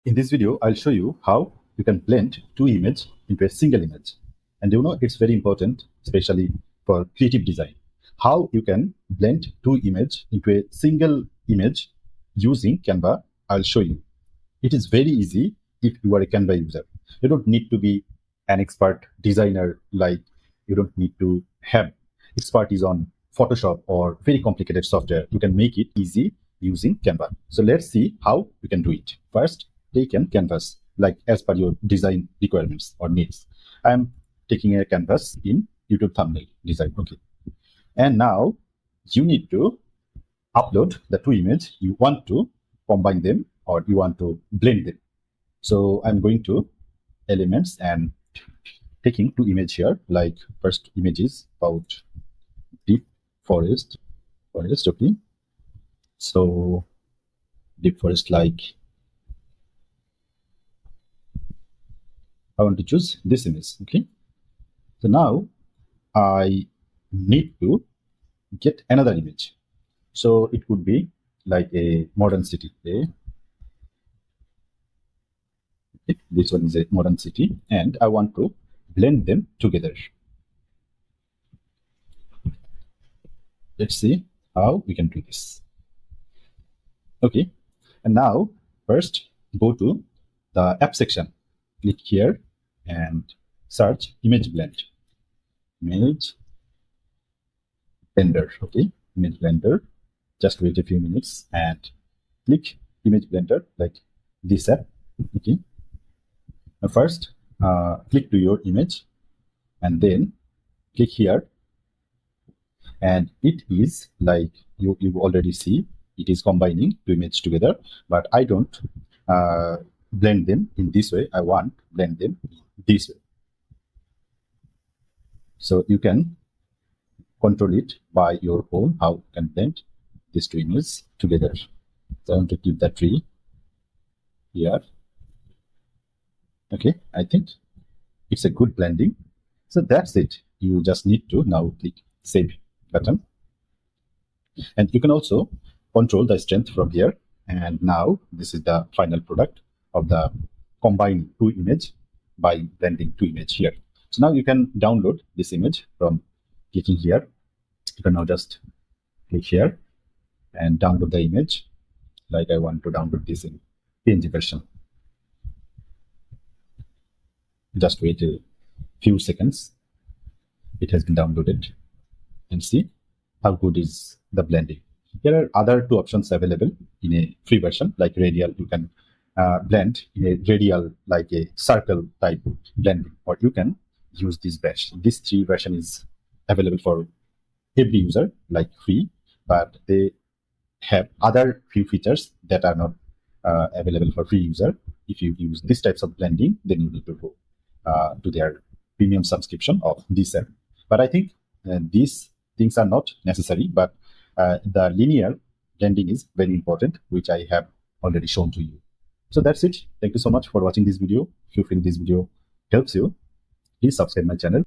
In this video, I'll show you how you can blend two images into a single image. And it's very important, especially for creative design, how you can blend two images into a single image using Canva. I'll show you. It is very easy if you are a Canva user. You don't need to be an expert designer, like you don't need to have expertise on Photoshop or very complicated software. You can make it easy using Canva. So let's see how you can do it. First, take a canvas, like as per your design requirements or needs. I'm taking a canvas in YouTube thumbnail design. Okay. And now you need to upload the two images. You want to combine them or you want to blend them. So I'm going to elements and taking two images here. Like first image is about deep forest. Okay. So deep forest, like I want to choose this image. Okay. So now I need to get another image. So it could be like a modern city. Okay. This one is a modern city, and I want to blend them together. Let's see how we can do this. Okay, and now first go to the app section, click here and search image blend. Image blender. Okay, image blender. Just wait a few minutes and click image blender, like this app. Okay. Now first click to your image and then click here, and it is like you already see it is combining two images together, but I don't blend them in this way. I want blend them this way. So you can control it by your own, how you can blend these two images together. So I want to keep the tree here. Okay, I think it's a good blending. So that's it. You just need to now click save button. And you can also control the strength from here. And now this is the final product of the combined two image by blending two image here. So now you can download this image from clicking here. You can now just click here and download the image. Like I want to download this in PNG version. Just wait a few seconds. It has been downloaded, and see how good is the blending. There are other two options available in a free version, like radial. You can blend in a radial, like a circle type blending, or you can use this brush. This free version is available for every user, like free, but they have other few features that are not available for free user. If you use these types of blending, then you need to go to their premium subscription of this app. But I think these things are not necessary, but the linear blending is very important, which I have already shown to you. So that's it. Thank you so much for watching this video. If you feel this video helps you, please subscribe my channel.